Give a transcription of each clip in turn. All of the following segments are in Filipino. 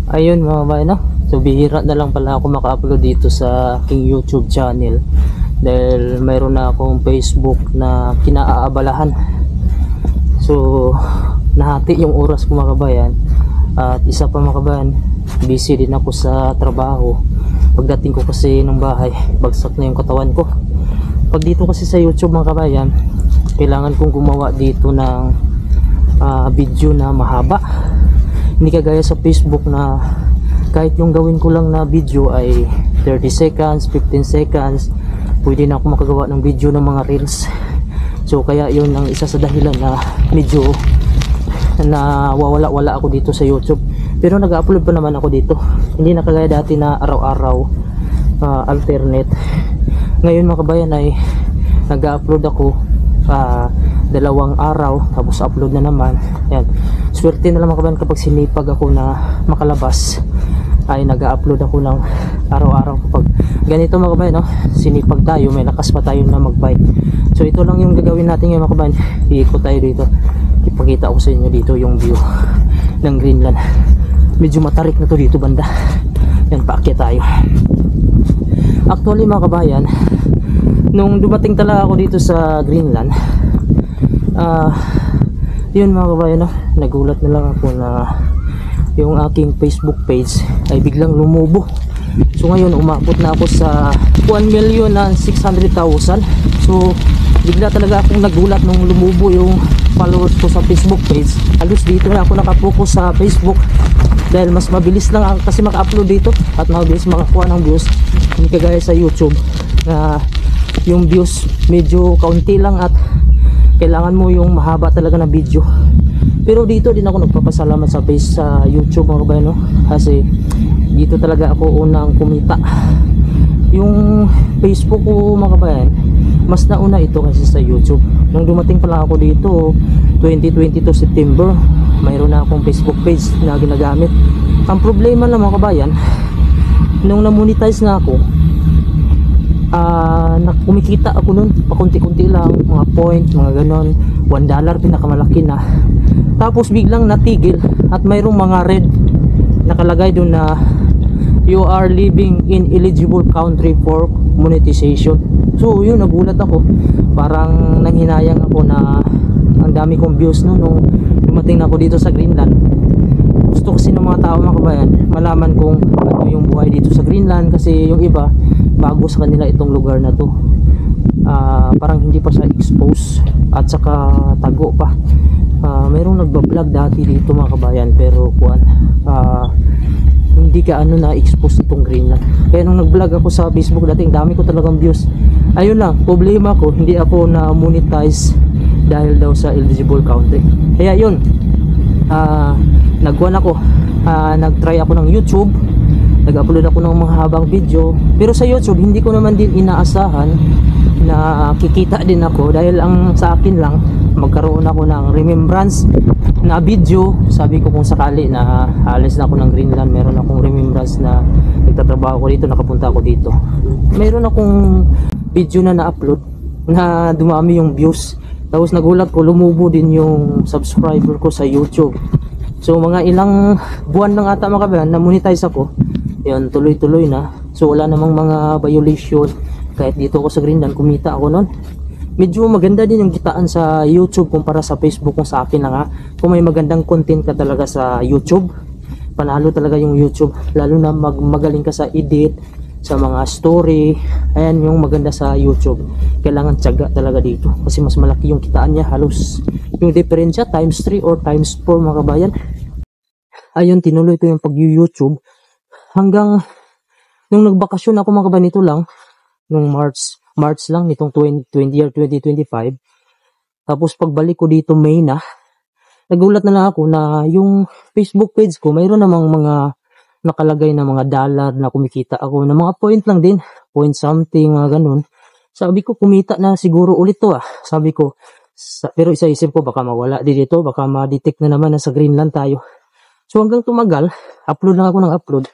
Ayun mga babae, no? So bihira na lang pala ako maka-upload dito sa aking YouTube channel dahil mayroon na akong Facebook na kinaaabalahan. So nahati yung oras ko mga kabayan. At isa pa mga kabayan, busy din ako sa trabaho. Pagdating ko kasi ng bahay, bagsak na yung katawan ko. Pag dito kasi sa YouTube mga kabayan, kailangan kong gumawa dito ng video na mahaba. Hindi kagaya sa Facebook na kahit yung gawin ko lang na video ay 30 seconds, 15 seconds, pwede na ako makagawa ng video ng mga reels. So kaya yun ang isa sa dahilan na medyo na wala ako dito sa YouTube. Pero nag-upload pa naman ako dito, hindi na kagaya dati na araw-araw, alternate. Ngayon mga kabayan ay nag-upload ako 2 araw tapos upload na naman. Yan, swerte na lang mga kabayan kapag sinipag ako na makalabas ay nag-upload ako ng araw-araw. Kapag ganito mga kabayan, no? Sinipag tayo, may lakas pa tayo na mag-bike. So ito lang yung gagawin natin ngayon mga kabayan, iikot tayo dito. Ipakita ko sa inyo dito yung view ng Greenland. Medyo matarik na to dito banda. Yan, paakyat tayo. Actually mga kabayan, nung dumating talaga ako dito sa Greenland, yun mga kabayan, no? Nagulat na lang ako na yung aking Facebook page ay biglang lumubo. So ngayon umabot na ako sa 1,600,000. So bigla talaga akong nagulat nung lumubo yung followers ko sa Facebook page. Halos dito na ako nakapokus sa Facebook dahil mas mabilis lang kasi maka-upload dito at mabilis makakuha ng views. Hindi kagaya sa YouTube na yung views medyo kaunti lang at kailangan mo yung mahaba talaga na video. Pero dito din ako nagpapasalamat sa page sa YouTube mga kabayan, no? Kasi dito talaga ako unang kumita. Yung Facebook ko mga kabayan, mas nauna ito kasi sa YouTube. Nung dumating pa lang ako dito 2022 September, mayroon na akong Facebook page na ginagamit. Ang problema lang mga kabayan, nung na-monetize na ako, kumikita ako nun pakunti-kunti lang, mga point, mga ganon, $1 pinakamalaki na. Tapos biglang natigil at mayroong mga red nakalagay dun na you are living in eligible country for monetization. So yun, nagulat ako, parang nanghinayang ako na ang dami kong views no, nung dumating na ako dito sa Greenland. Gusto kasi ng mga tao mga kabayan malaman kung ano yung buhay dito sa Greenland, kasi yung iba bago sa kanila itong lugar na to. Parang hindi pa siya expose at saka tago pa. Mayroong nagbablog dati dito mga kabayan, pero hindi ka na-expose itong Greenland. Kaya nung nag-vlog ako sa Facebook dati, dami ko talagang views. Ayun lang, problema ko, hindi ako na-monetize dahil daw sa eligible country. Kaya yun, nag-try ako ng YouTube, nag-upload ako ng mga habang video. Pero sa YouTube, hindi ko naman din inaasahan na kikita din ako, dahil ang sa akin lang, magkaroon ako ng remembrance na video. Sabi ko kung sakali na alis na ako ng Greenland, meron akong remembrance na nagtatrabaho ko dito, nakapunta ako dito. Meron akong video na na-upload na dumami yung views. Tapos nagulat ko, lumubo din yung subscriber ko sa YouTube. So mga ilang buwan lang ata mga kabayan na monetize ako. Yan, tuloy-tuloy na. So wala namang mga violation. Kahit dito ako sa Greenland, kumita ako nun. Medyo maganda din yung kitaan sa YouTube kumpara sa Facebook. Kung sa akin lang ha, kung may magandang content ka talaga sa YouTube, panalo talaga yung YouTube. Lalo na magaling ka sa edit, sa mga story. Ayan yung maganda sa YouTube. Kailangan tiyaga talaga dito kasi mas malaki yung kitaan niya. Halos yung diferensya times 3 or times 4 mga kabayan. Ayun, tinuloy ko yung pag-YouTube hanggang nung nagbakasyon ako mga kabayan. Nito lang nung March lang nitong 2025. Tapos pagbalik ko dito May na, nagulat na lang ako na yung Facebook page ko mayroon namang mga nakalagay na mga dollar na kumikita ako, na mga point lang din, point something, mga ganun. Sabi ko kumita na siguro ulit to sabi ko. Pero isa-isip ko baka mawala din dito, baka ma-detect na naman na sa Greenland tayo. So hanggang tumagal, upload lang ako ng upload.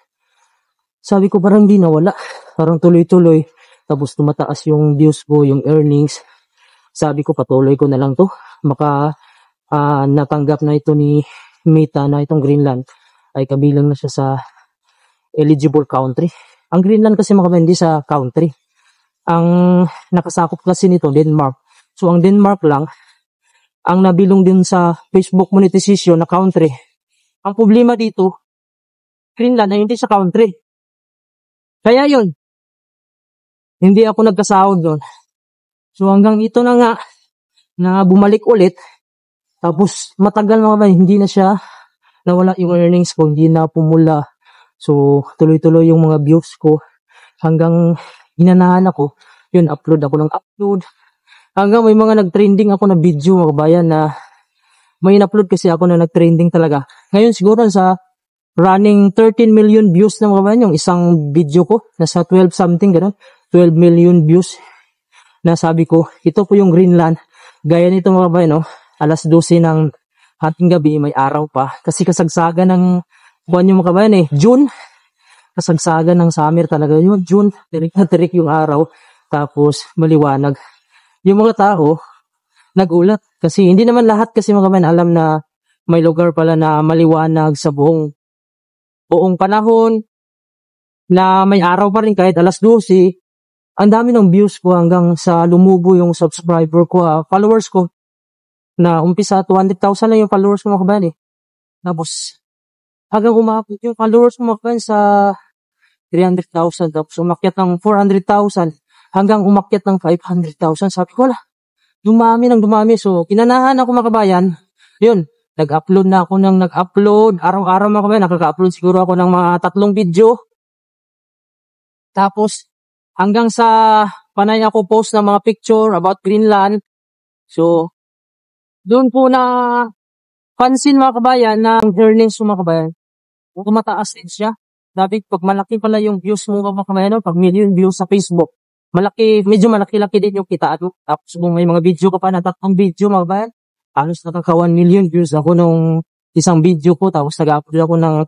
Sabi ko parang di nawala, parang tuloy-tuloy. Tapos tumataas yung views ko, yung earnings. Sabi ko patuloy ko na lang to. Baka natanggap na ito ni Meta na itong Greenland ay kabilang na siya sa eligible country. Ang Greenland kasi mga kabayan, hindi sa country. Ang nakasakop kasi nito, Denmark. So ang Denmark lang, ang nabilong din sa Facebook monetization na country. Ang problema dito, Greenland ay hindi sa country. Kaya yun, hindi ako nagkasahod doon. So hanggang ito na nga, na bumalik ulit, tapos matagal mga kabayan, hindi na siya nawala yung earnings ko, hindi na pumula. So tuloy-tuloy yung mga views ko hanggang hinanahan ako. Yun, upload ako ng upload. Hanggang may mga nag-trending ako na video mga kabayan na may in-upload kasi ako na nag-trending talaga. Ngayon siguro sa running 13 million views na mga kabayan yung isang video ko. Nasa 12 something gano'n. 12 million views. Na sabi ko, ito po yung Greenland. Gaya nito mga kabayan, no? Alas 12 ng hating gabi, may araw pa. Kasi kasagsagan ng buwan yung mga kabayan June. Kasagsagan ng summer talaga yun. June, tirik na tirik yung araw. Tapos maliwanag. Yung mga tao, nagulat. Kasi hindi naman lahat kasi mga kabayan alam na may lugar pala na maliwanag sa buong panahon. Na may araw pa rin kahit alas 12. Ang dami ng views ko hanggang sa lumubo yung subscriber ko, followers ko. Na umpisa 200,000 lang yung followers ko mga kabayan Tapos hanggang umabot yung followers ko mga kabayan sa 300,000. Tapos umakyat ng 400,000 hanggang umakyat ng 500,000. Sabi ko, wala, dumami ng dumami. So kinanahan ako mga kabayan. Yun, nag-upload na ako ng nag-upload. Araw-araw mga kabayan, nakaka-upload siguro ako ng mga 3 video. Tapos hanggang sa panay ako post ng mga picture about Greenland. So, doon po na pansin mga kabayan na ang earnings mo mga kabayan, kung mataas din siya. Dapat pag malaki pala yung views mo mga kabayan, pag million views sa Facebook, medyo malaki-laki din yung kitaan mo. Tapos kung may mga video ka pa na 3 video mga kabayan, halos nakaka 1 million views ako nung isang video ko. Tapos nag-upload ako ng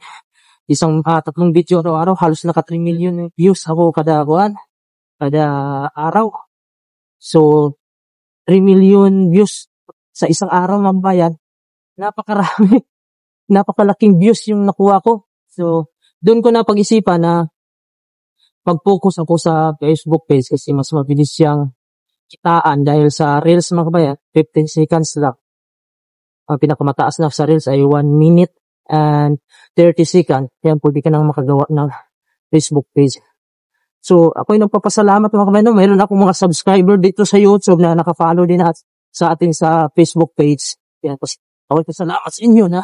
isang 3 video araw-araw, halos naka 3 million views ako kada araw. So, 3 million views sa isang araw mga bayan. Napakarami. Napakalaking views yung nakuha ko. So, doon ko na pag-isipan na mag-focus ako sa Facebook page kasi mas mabilis siyang kitaan dahil sa Reels mga kabayan, 15 seconds lang. Ang pinakamataas na sa Reels ay 1 minute and 30 seconds. Kaya pwede ka nang makagawa ng Facebook page. So, ako'y nagpapasalamat mga kabayan. Mayroon akong mga subscriber dito sa YouTube na nakafollow din sa ating sa Facebook page. Kaya ako'y pasalamat sa inyo na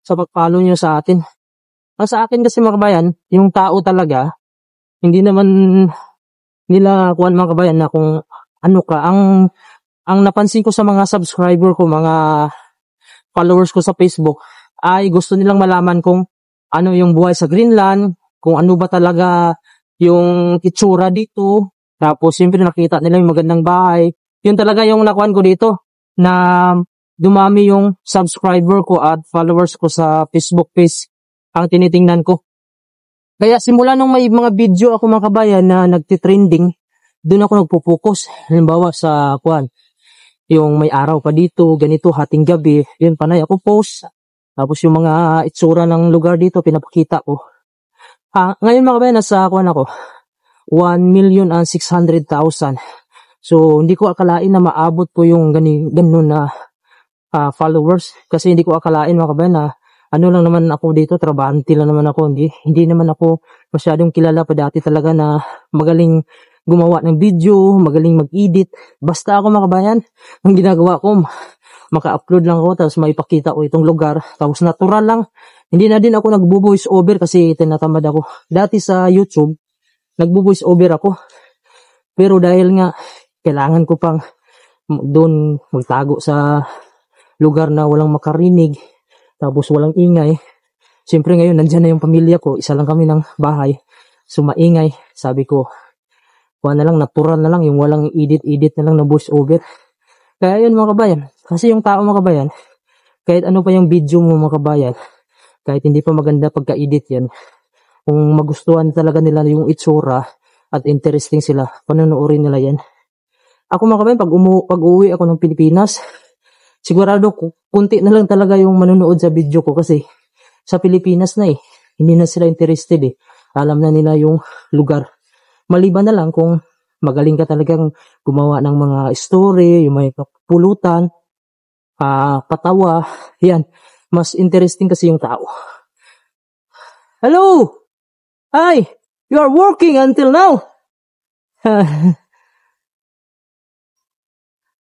sa pag-follow nyo sa atin. Ang sa akin kasi mga kabayan, yung tao talaga, hindi naman nila kuhan mga kabayan na kung ano ka. Ang napansin ko sa mga subscriber ko, mga followers ko sa Facebook, ay gusto nilang malaman kung ano yung buhay sa Greenland, kung ano ba talaga yung itsura dito. Tapos siyempre nakita nila yung magandang bahay. Yun talaga yung nakuhan ko dito na dumami yung subscriber ko at followers ko sa Facebook page ang tinitingnan ko. Kaya simula nung may mga video ako mga kabayan na nagtitrending, doon ako nagpo-focus. Halimbawa sa kuhan, yung may araw pa dito, ganito, hating gabi, yun panay ako post. Tapos yung mga itsura ng lugar dito, pinapakita ko. Ngayon mga kabayan, nasa kuhan ako, 1,600,000. So, hindi ko akalain na maabot ko yung ganun na followers. Kasi hindi ko akalain mga kabayan na ano lang naman ako dito, trabahante lang naman ako. Hindi naman ako masyadong kilala pa dati talaga na magaling gumawa ng video, magaling mag-edit. Basta ako mga kabayan, ang ginagawa ko, maka-upload lang ako, tapos maipakita ko itong lugar. Tapos natural lang. Hindi na din ako nagbo-voice over kasi tinatamad ako. Dati sa YouTube, nagbo-voice over ako. Pero dahil nga, kailangan ko pang doon magtago sa lugar na walang makarinig, tapos walang ingay. Siyempre ngayon, nandyan na yung pamilya ko. Isa lang kami ng bahay. So, maingay. Sabi ko, na lang, natural na lang. Yung walang edit-edit na lang na voice over. Kaya yun mga kabayan. Kasi yung tao mga kabayan, kahit ano pa yung video mo mga kabayan, kahit hindi pa maganda pagka-edit yan, kung magustuhan talaga nila yung itsura at interesting sila, panonoodin nila yan. Ako mga kabayan, pag uwi ako ng Pilipinas, sigurado kunti na lang talaga yung manonood sa video ko kasi sa Pilipinas na eh. Hindi na sila interested eh. Alam na nila yung lugar. Maliban na lang kung magaling ka talagang gumawa ng mga story, yung may kapulutan, patawa, yan. Mas interesting kasi yung tao. Hello! Hi! You are working until now!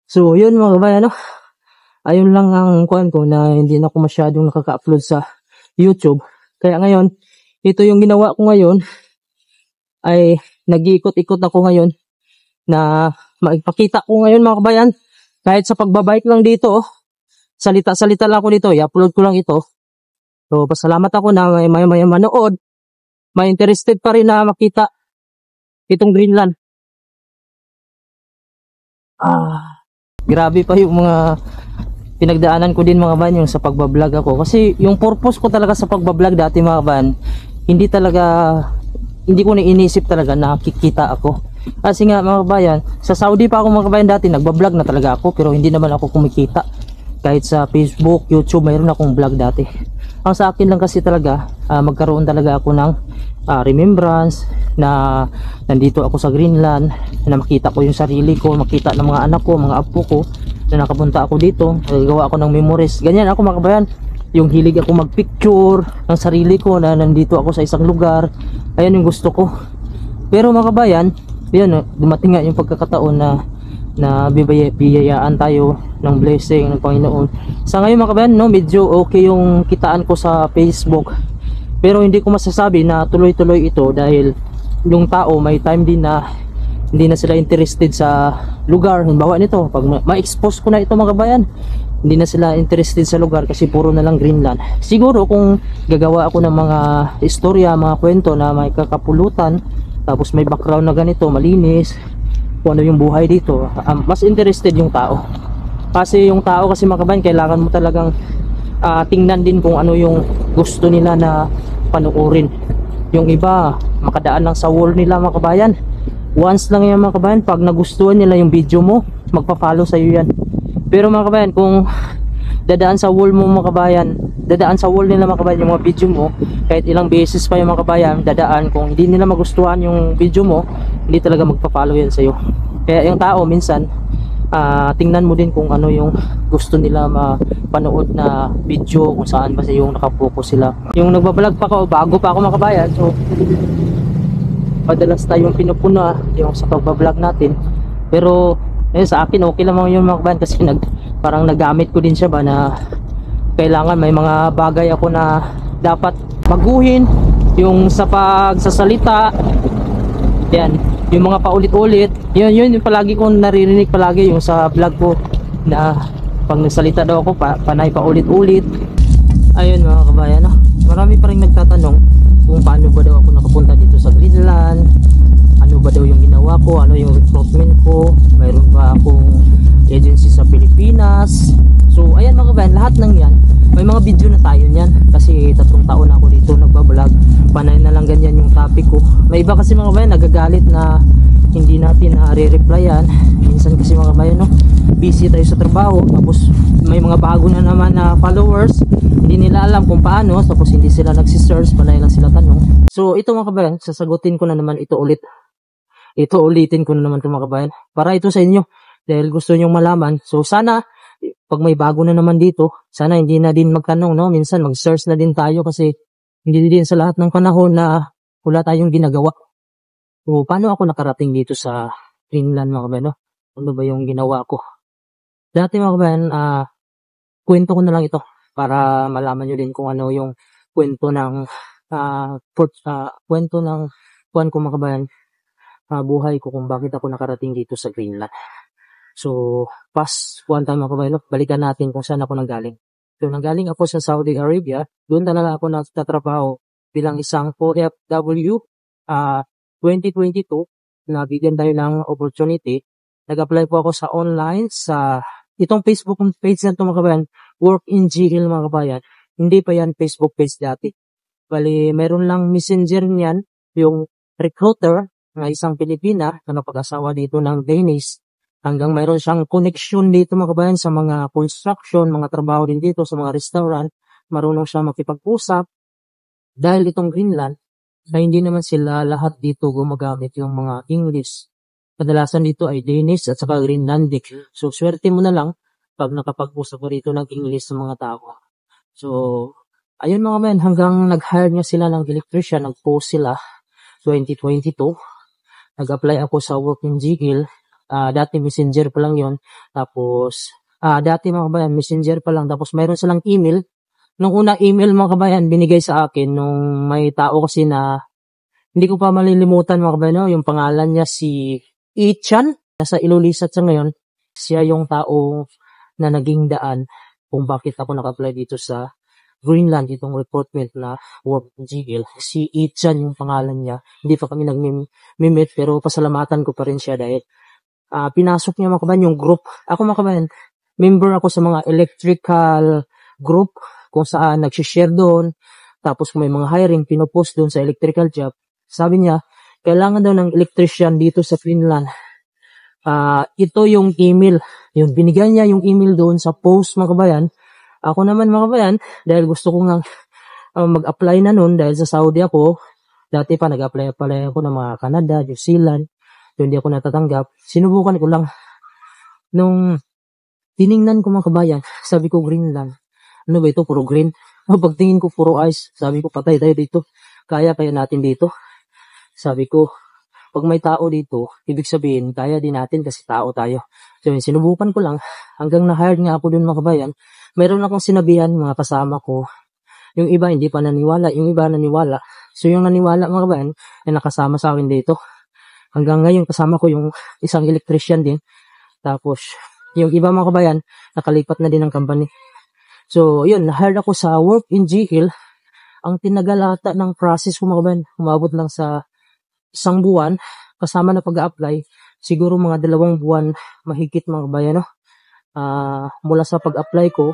So, yun mga kabayan, no? Ayun lang ang kuhan ko na hindi na ako masyadong nakaka-upload sa YouTube. Kaya ngayon, ito yung ginawa ko ngayon, ay nag-iikot-ikot ako ngayon na maipakita ko ngayon mga kabayan. Kahit sa pagbabike lang dito, salita-salita lang ako dito, i-upload ko lang ito. So, pasalamat ako na may manood, may interested pa rin na makita itong Greenland. Grabe pa yung mga pinagdaanan ko din mga kabayan yung sa pagbablog ako. Kasi yung purpose ko talaga sa pagbablog dati mga kabayan, hindi ko na inisip talaga na kikita ako. Kasi nga mga kabayan, sa Saudi pa ako mga kabayan dati, nagbablog na talaga ako pero hindi naman ako kumikita. Kahit sa Facebook, YouTube, mayroon akong vlog dati. Ang sa akin lang kasi talaga, magkaroon talaga ako ng remembrance na nandito ako sa Greenland, na makita ko yung sarili ko, makita ng mga anak ko, mga apo ko, na nakapunta ako dito, nagagawa ako ng memories. Ganyan ako mga kabayan, yung hilig ako magpicture ng sarili ko na nandito ako sa isang lugar. Ayan yung gusto ko. Pero mga kabayan, yun, dumating nga yung pagkakataon na biyayaan tayo ng blessing ng Panginoon. Sa ngayon mga kabayan, no, medyo okay yung kitaan ko sa Facebook. Pero hindi ko masasabi na tuloy-tuloy ito dahil yung tao may time din na hindi na sila interested sa lugar. Halimbawa nito, pag ma-expose ko na ito mga kabayan, hindi na sila interested sa lugar kasi puro na lang Greenland. Siguro kung gagawa ako ng mga istorya, mga kwento na may kakapulutan, tapos may background na ganito, malinis, kung ano yung buhay dito, mas interested yung tao. Kasi yung tao kasi mga kabayan, kailangan mo talagang tingnan din kung ano yung gusto nila na panuorin. Yung iba, makadaan lang sa wall nila mga kabayan. Once lang yan mga kabayan, pag nagustuhan nila yung video mo, magpa-follow sa'yo yan. Pero mga kabayan, kung dadaan sa wall mo mga kabayan, dadaan sa wall nila mga kabayan yung mga video mo, kahit ilang beses pa yung mga kabayan dadaan, kung hindi nila magustuhan yung video mo, hindi talaga magpa-follow yan sa'yo. Kaya yung tao minsan, tingnan mo din kung ano yung gusto nila mapanood na video, kung saan ba yung nakapokus sila. Yung nagbablog pa ako, bago pa ako mga kabayan, so madalas tayong pinupuna yung sa pagbablog natin. Pero sa akin okay lang yun mga kabayan, kasi parang nagamit ko din siya ba na kailangan may mga bagay ako na dapat baguhin, yung sa pagsasalita, yan, yung mga paulit-ulit, yun yung palagi kong naririnig palagi yung sa vlog ko, na pag nagsalita daw ako panay paulit-ulit. Ayun mga kabayan, no? Marami pa rin nagtatanong kung paano ba daw ako nakapunta dito sa Greenland, ano ba daw yung ginawa ko, ano yung recruitment ko, mayroon ba akong agency sa Pilipinas. So ayan mga kabayan, lahat ng yan may mga video na tayo niyan, kasi 3 taon na ako dito nagbablog, panay na lang ganyan yung topic ko. May iba kasi mga kabayan nagagalit na hindi natin re-replyan. Minsan kasi mga kabayan, no, busy tayo sa trabaho, tapos may mga bago na naman na followers, hindi nila alam kung paano, tapos hindi sila nagsisearch, panay lang sila tanong. So ito mga kabayan, sasagutin ko na naman ito ulit. Ulitin ko na naman ito mga kabayan, para ito sa inyo, dahil gusto nyong malaman. So sana pag may bago na naman dito, sana hindi na din magtanong, no? Minsan mag-search na din tayo, kasi hindi din sa lahat ng panahon na wala tayong ginagawa. So paano ako nakarating dito sa Greenland mga kabayan, no? Ano ba yung ginawa ko dati mga kabayan? Kwento ko na lang ito para malaman nyo din kung ano yung kwento ng kuwan ko mga kabayan, buhay ko, kung bakit ako nakarating dito sa Greenland. So, past one time mga kabayan, balikan natin kung saan ako nanggaling. So, nanggaling ako sa Saudi Arabia. Doon talaga ako nagtatrabaho bilang isang OFW. 2022, nabigyan tayo ng opportunity. Nag-apply po ako sa online sa itong Facebook page na ito mga kabayan, Work in GL mga kabayan. Hindi pa yan Facebook page dati. Bali, meron lang messenger niyan, yung recruiter na isang Pilipina na napag-asawa dito ng Danish. Hanggang mayroon siyang connection dito mga kabayan sa mga construction, mga trabaho din dito sa mga restaurant. marunong siya makipag-usap dahil itong Greenland na hindi naman sila lahat dito gumagamit yung mga English. Kadalasan dito ay Danish at saka Greenlandic. So, swerte mo na lang pag nakapag-usap ka rito ng English sa mga tao. So, ayun mga men, hanggang nag-hire niya sila ng electrician, nag-post sila 2022. Nag-apply ako sa work in Gigil. Dati messenger pa lang yon. Tapos, dati mga kabayan, messenger pa lang. Tapos mayroon silang email. Nung una email mga kabayan, binigay sa akin nung may tao kasi na hindi ko pa malilimutan mga kabayan, no? Yung pangalan niya si Ichan. Nasa Ilolisat sa ngayon. Siya yung tao na naging daan kung bakit ako naka-apply dito sa Greenland, itong recruitment na work in GL. Si Ichan yung pangalan niya. Hindi pa kami nag-meet pero pasalamatan ko pa rin siya dahil pinasok niya mga kabayan yung group. Ako mga kabayan, member ako sa mga electrical group kung saan nagsishare doon. Tapos kung may mga hiring, pinopost doon sa electrical job. Sabi niya, kailangan daw ng electrician dito sa Finland. Ito yung email. Yun, binigyan niya yung email doon sa post mga kabayan. Ako naman mga kabayan, dahil gusto ko nga mag-apply na noon dahil sa Saudi ako. Dati pa nag-apply ako ng mga Canada, New Zealand. So, hindi ako natatanggap. Sinubukan ko lang. Nung tiningnan ko mga kabayan, sabi ko Greenland. Ano ba ito? Puro green. Pagtingin ko puro ice. Sabi ko patay tayo dito. Kaya natin dito. Sabi ko, pag may tao dito, ibig sabihin, kaya din natin kasi tao tayo. So, sinubukan ko lang. Hanggang na-hired nga ako dun mga kabayan. Mayroon akong sinabihan mga kasama ko. Yung iba hindi pa naniwala. Yung iba naniwala. So, yung naniwala mga kabayan, ay nakasama sa akin dito. Hanggang ngayon kasama ko yung isang electrician din. Tapos, yung iba mga kabayan, nakalipat na din ng company. So, yun, na-hired ako sa work in GL. Ang tinagal ata ng process ko mga kabayan, umabot lang sa 1 buwan, kasama na pag-a-apply, siguro mga 2 buwan, mahigit mga kabayan, no? Mula sa pag-apply ko,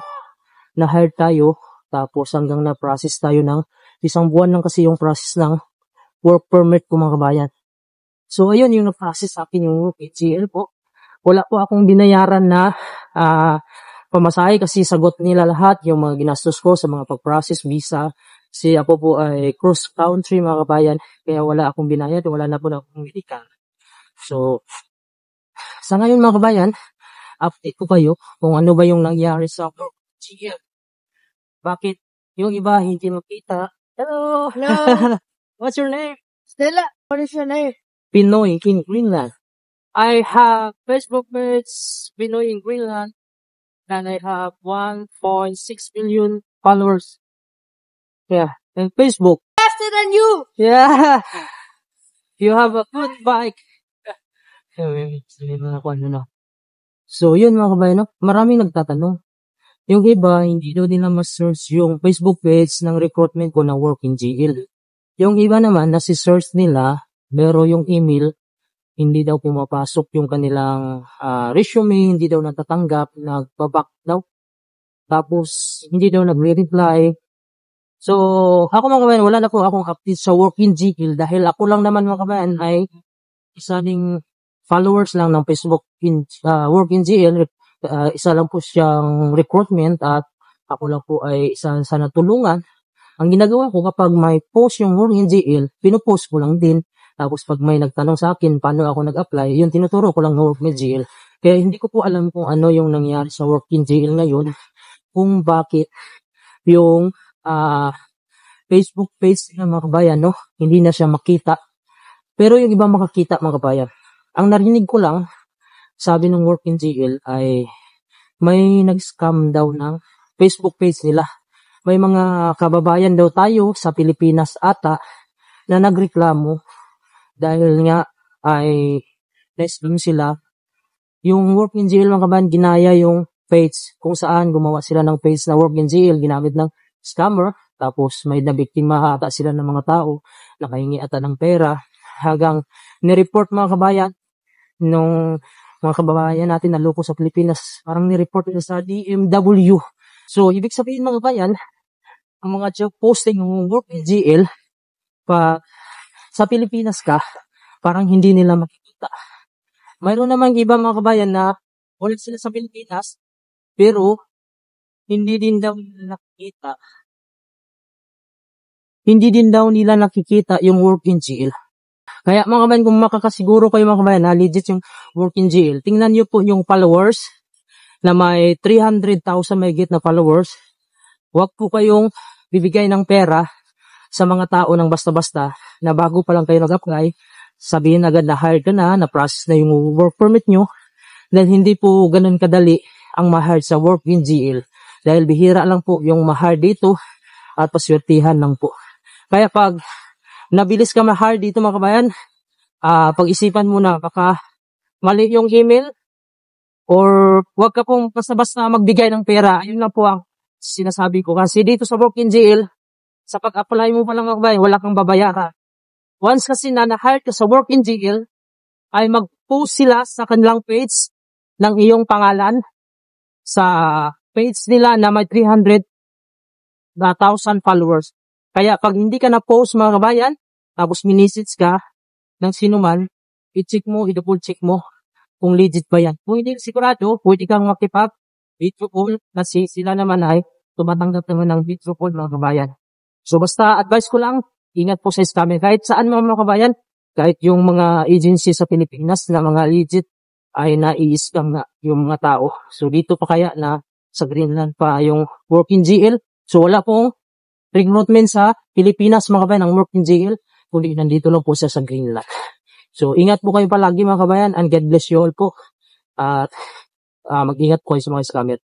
na-hire tayo, tapos hanggang na-process tayo ng 1 buwan lang kasi yung process ng work permit ko mga kabayan. So, ayun, yung na-process sa akin yung work in GL po. Wala po akong binayaran na pamasahe kasi sagot nila lahat yung mga ginastos ko sa mga pag-process visa. Kasi ako po ay cross-country mga kabayan, kaya wala akong binayad, wala na po na akong medical. So, sa ngayon mga kabayan, update ko kayo kung ano ba yung nangyari sa GL. Bakit yung iba hindi makita? Hello! Hello. What's your name? Stella, what is your name? Pinoy in Greenland. I have Facebook page, Pinoy in Greenland, and I have 1.6 million followers. Yeah, and Facebook. Faster than you. Yeah, you have a good bike. Sabi mo ako ano na. So, yun mga kabayan, no? Maraming nagtatanong. Yung iba, hindi daw nila ma-search yung Facebook page ng recruitment ko na work in GL. Yung iba naman, nasi-search nila, pero yung email, hindi daw pumapasok yung kanilang resume, hindi daw natatanggap, nagbaback daw. Tapos, hindi daw nagre-reply. So, ako mga kabayan, wala na po akong update sa work in GL dahil ako lang naman mga kabayan ay isa ding followers lang ng Facebook work in GL. Isa lang po siyang recruitment at ako lang po ay isa sa natulungan. Ang ginagawa ko kapag may post yung work in GL, pinupost ko lang din. Tapos pag may nagtanong sa akin paano ako nag-apply, yun tinuturo ko lang ng work in GL. Kaya hindi ko po alam kung ano yung nangyari sa work in GL ngayon, kung bakit yung Facebook page ng mga kabayan, no, hindi na siya makita. Pero yung iba makakita mga kabayan. Ang narinig ko lang, sabi ng work in GL ay may nag-scam daw ng Facebook page nila. May mga kababayan daw tayo sa Pilipinas ata na nagreklamo dahil nga ay na-scam sila. Yung work in GL mga kabayan, ginaya yung page kung saan gumawa sila ng page na work in GL, ginamit ng scammer. Tapos may nabiktima ata sila ng mga tao, nakahingi ata ng pera. Hanggang nireport mga kabayan, nung mga kababayan natin na loko sa Pilipinas, parang nireport nila sa DMW. So, ibig sabihin mga kabayan, ang mga job posting ng work in GL, pa sa Pilipinas ka, parang hindi nila makikita. Mayroon namang iba mga kabayan na ulit sila sa Pilipinas, pero hindi din daw nila nakikita hindi din daw nila nakikita yung work in GL. Kaya mga kabayan, kung makakasiguro kayo mga kabayan na legit yung work in GL, tingnan nyo po yung followers na may 300,000 mahigit na followers. Huwag po kayong bibigay ng pera sa mga tao ng basta-basta na bago pa lang kayo nag-apply, sabihin agad na hired ka na process na yung work permit nyo. Dahil hindi po ganun kadali ang ma-hire sa work in GL. Dahil bihira lang po yung ma-hire dito at paswertihan lang po. Kaya pag nabilis ka ma-hire dito mga kabayan, pag-isipan mo na baka mali yung email or wag ka pong basta-basta magbigay ng pera. Ayun lang po ang sinasabi ko. Kasi dito sa work in GL, sa pag-apply mo pa lang mga kabayan, wala kang babayaran. Once kasi na na-hire ka sa work in GL, ay mag-post sila sa kanilang page ng iyong pangalan sa page nila na may 300,000 followers. Kaya pag hindi ka na-post mga kabayan, tapos minisits ka ng sinuman, i-check mo, i-double check mo kung legit ba yan. Kung hindi sigurado, pwede kang makipag video call kasi sila naman ay tumatanggap naman ng video call mga kabayan. So basta advice ko lang, ingat po sa scammer. Kahit saan mga kabayan, kahit yung mga agency sa Pilipinas na mga legit ay nai-scam na yung mga tao. So dito pa kaya na sa Greenland pa yung work in GL. So wala pong recruitment sa Pilipinas mga kabayan ang work in GL, kundi nandito lang po siya sa Greenland. So ingat po kayo palagi mga kabayan and God bless you all po. At mag-ingat po kayo sa mga scammer.